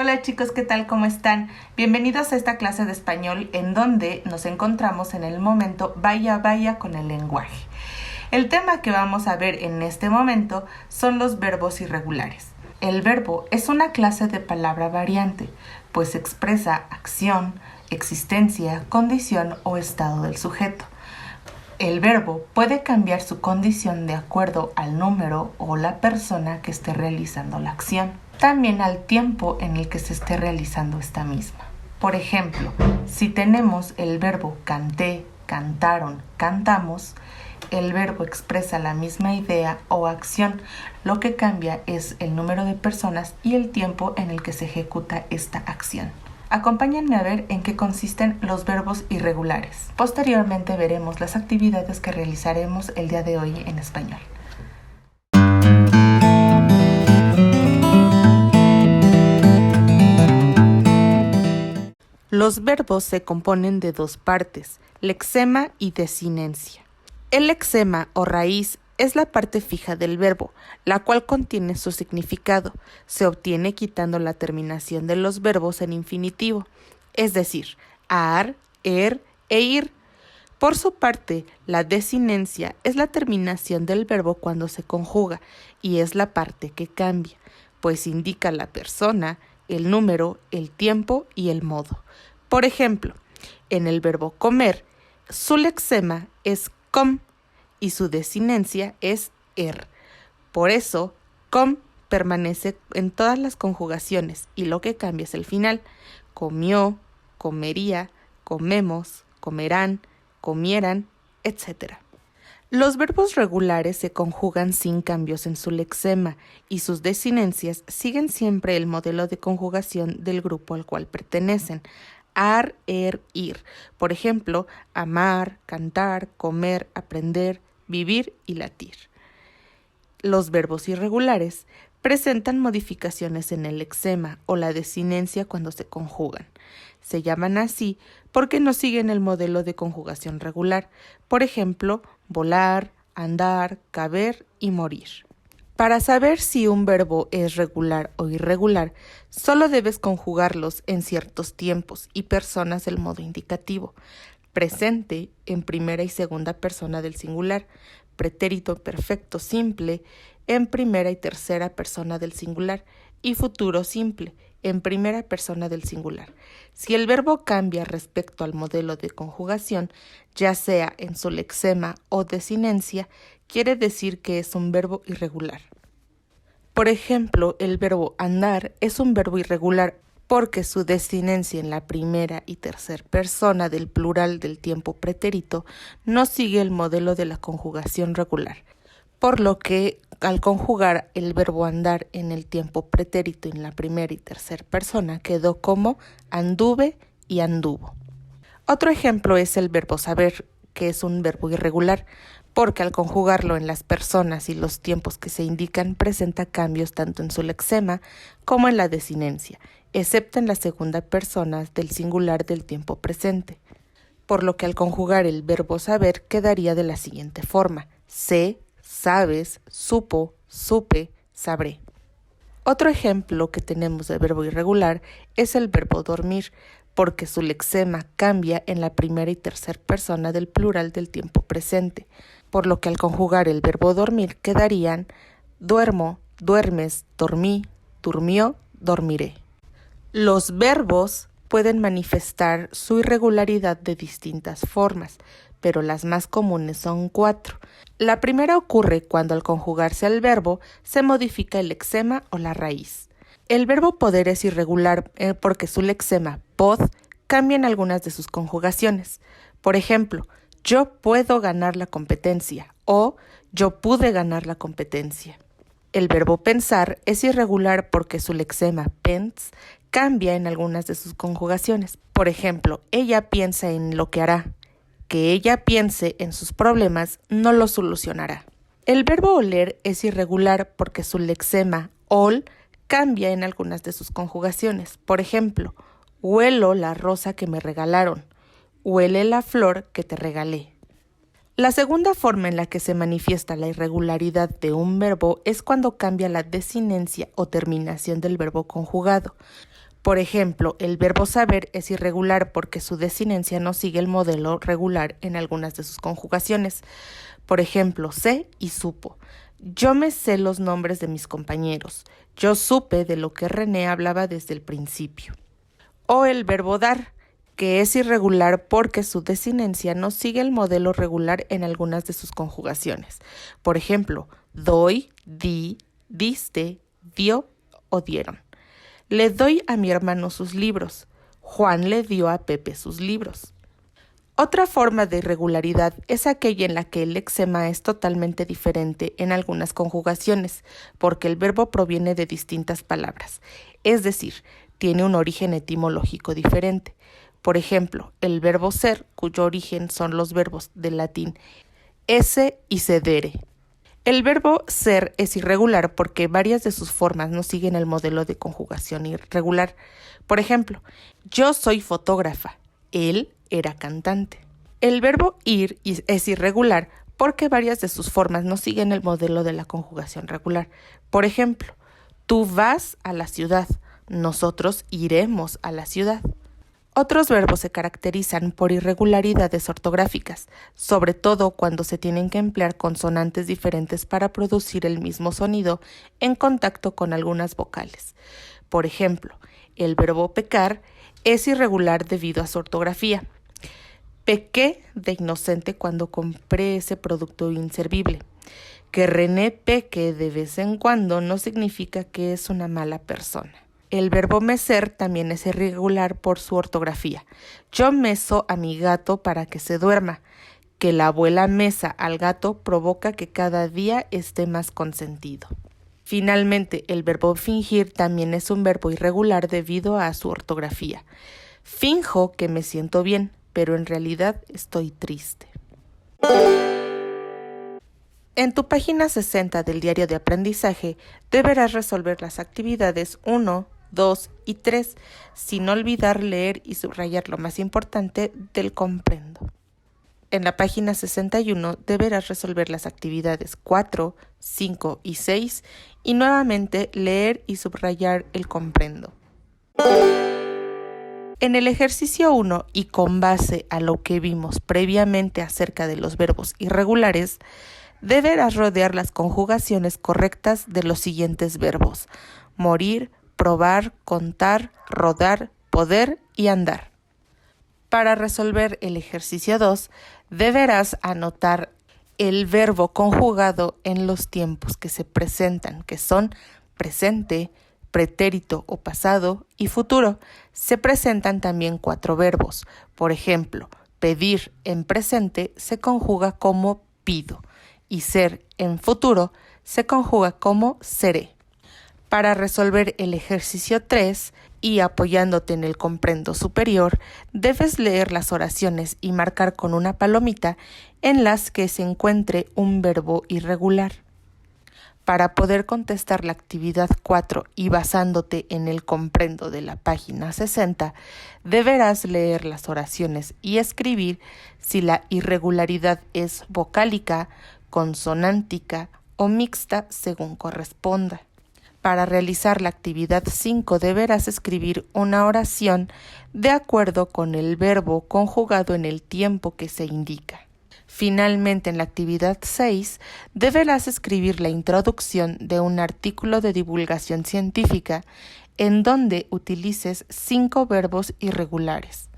Hola chicos, ¿qué tal? ¿Cómo están? Bienvenidos a esta clase de español en donde nos encontramos en el momento vaya con el lenguaje. El tema que vamos a ver en este momento son los verbos irregulares. El verbo es una clase de palabra variante, pues expresa acción, existencia, condición o estado del sujeto. El verbo puede cambiar su condición de acuerdo al número o la persona que esté realizando la acción, también al tiempo en el que se esté realizando esta misma. Por ejemplo, si tenemos el verbo canté, cantaron, cantamos, el verbo expresa la misma idea o acción, lo que cambia es el número de personas y el tiempo en el que se ejecuta esta acción. Acompáñenme a ver en qué consisten los verbos irregulares. Posteriormente veremos las actividades que realizaremos el día de hoy en español. Los verbos se componen de dos partes, lexema y desinencia. El lexema o raíz es la parte fija del verbo, la cual contiene su significado. Se obtiene quitando la terminación de los verbos en infinitivo, es decir, ar, e ir. Por su parte, la desinencia es la terminación del verbo cuando se conjuga y es la parte que cambia, pues indica la persona, el número, el tiempo y el modo. Por ejemplo, en el verbo comer, su lexema es com y su desinencia es Por eso, com permanece en todas las conjugaciones y lo que cambia es el final. Comió, comería, comemos, comerán, comieran, etc. Los verbos regulares se conjugan sin cambios en su lexema y sus desinencias siguen siempre el modelo de conjugación del grupo al cual pertenecen. Ar, ir. Por ejemplo, amar, cantar, comer, aprender, vivir y latir. Los verbos irregulares presentan modificaciones en el lexema o la desinencia cuando se conjugan. Se llaman así porque no siguen el modelo de conjugación regular. Por ejemplo, volar, andar, caber y morir. Para saber si un verbo es regular o irregular, solo debes conjugarlos en ciertos tiempos y personas del modo indicativo. Presente en primera y segunda persona del singular, pretérito perfecto simple en primera y tercera persona del singular y futuro simple en primera persona del singular. Si el verbo cambia respecto al modelo de conjugación, ya sea en su lexema o desinencia, quiere decir que es un verbo irregular. Por ejemplo, el verbo andar es un verbo irregular porque su desinencia en la primera y tercera persona del plural del tiempo pretérito no sigue el modelo de la conjugación regular, por lo que al conjugar el verbo andar en el tiempo pretérito en la primera y tercera persona quedó como anduve y anduvo. Otro ejemplo es el verbo saber, que es un verbo irregular, porque al conjugarlo en las personas y los tiempos que se indican presenta cambios tanto en su lexema como en la desinencia, excepto en la segunda persona del singular del tiempo presente, por lo que al conjugar el verbo saber quedaría de la siguiente forma: sé, sabes, supo, supe, sabré. Otro ejemplo que tenemos de verbo irregular es el verbo dormir, porque su lexema cambia en la primera y tercera persona del plural del tiempo presente, por lo que al conjugar el verbo dormir quedarían duermo, duermes, dormí, durmió, dormiré. Los verbos pueden manifestar su irregularidad de distintas formas, pero las más comunes son 4. La primera ocurre cuando al conjugarse el verbo se modifica el lexema o la raíz. El verbo poder es irregular porque su lexema pod cambia en algunas de sus conjugaciones. Por ejemplo, yo puedo ganar la competencia o yo pude ganar la competencia. El verbo pensar es irregular porque su lexema pens cambia en algunas de sus conjugaciones. Por ejemplo, ella piensa en lo que hará. Que ella piense en sus problemas no lo solucionará. El verbo oler es irregular porque su lexema ol cambia en algunas de sus conjugaciones. Por ejemplo, huelo la rosa que me regalaron. Huele la flor que te regalé. La segunda forma en la que se manifiesta la irregularidad de un verbo es cuando cambia la desinencia o terminación del verbo conjugado. Por ejemplo, el verbo saber es irregular porque su desinencia no sigue el modelo regular en algunas de sus conjugaciones. Por ejemplo, sé y supo. Yo me sé los nombres de mis compañeros. Yo supe de lo que René hablaba desde el principio. O el verbo dar, que es irregular porque su desinencia no sigue el modelo regular en algunas de sus conjugaciones. Por ejemplo, doy, di, diste, dio o dieron. Le doy a mi hermano sus libros. Juan le dio a Pepe sus libros. Otra forma de irregularidad es aquella en la que el lexema es totalmente diferente en algunas conjugaciones, porque el verbo proviene de distintas palabras, es decir, tiene un origen etimológico diferente. Por ejemplo, el verbo ser, cuyo origen son los verbos del latín esse y sedere. El verbo ser es irregular porque varias de sus formas no siguen el modelo de conjugación irregular. Por ejemplo, yo soy fotógrafa, él era cantante. El verbo ir es irregular porque varias de sus formas no siguen el modelo de la conjugación regular. Por ejemplo, tú vas a la ciudad, nosotros iremos a la ciudad. Otros verbos se caracterizan por irregularidades ortográficas, sobre todo cuando se tienen que emplear consonantes diferentes para producir el mismo sonido en contacto con algunas vocales. Por ejemplo, el verbo pecar es irregular debido a su ortografía. Pequé de inocente cuando compré ese producto inservible. Que René peque de vez en cuando no significa que es una mala persona. El verbo mecer también es irregular por su ortografía. Yo meso a mi gato para que se duerma. Que la abuela mesa al gato provoca que cada día esté más consentido. Finalmente, el verbo fingir también es un verbo irregular debido a su ortografía. Finjo que me siento bien, pero en realidad estoy triste. En tu página 60 del diario de aprendizaje deberás resolver las actividades 1, 2 y 3, sin olvidar leer y subrayar lo más importante del comprendo. En la página 61 deberás resolver las actividades 4, 5 y 6 y nuevamente leer y subrayar el comprendo. En el ejercicio 1 y con base a lo que vimos previamente acerca de los verbos irregulares, deberás rodear las conjugaciones correctas de los siguientes verbos: morir, probar, contar, rodar, poder y andar. Para resolver el ejercicio 2, deberás anotar el verbo conjugado en los tiempos que se presentan, que son presente, pretérito o pasado y futuro. Se presentan también 4 verbos. Por ejemplo, pedir en presente se conjuga como pido y ser en futuro se conjuga como seré. Para resolver el ejercicio 3 y apoyándote en el comprendo superior, debes leer las oraciones y marcar con una palomita en las que se encuentre un verbo irregular. Para poder contestar la actividad 4 y basándote en el comprendo de la página 60, deberás leer las oraciones y escribir si la irregularidad es vocálica, consonántica o mixta según corresponda. Para realizar la actividad 5 deberás escribir una oración de acuerdo con el verbo conjugado en el tiempo que se indica. Finalmente, en la actividad 6, deberás escribir la introducción de un artículo de divulgación científica en donde utilices 5 verbos irregulares.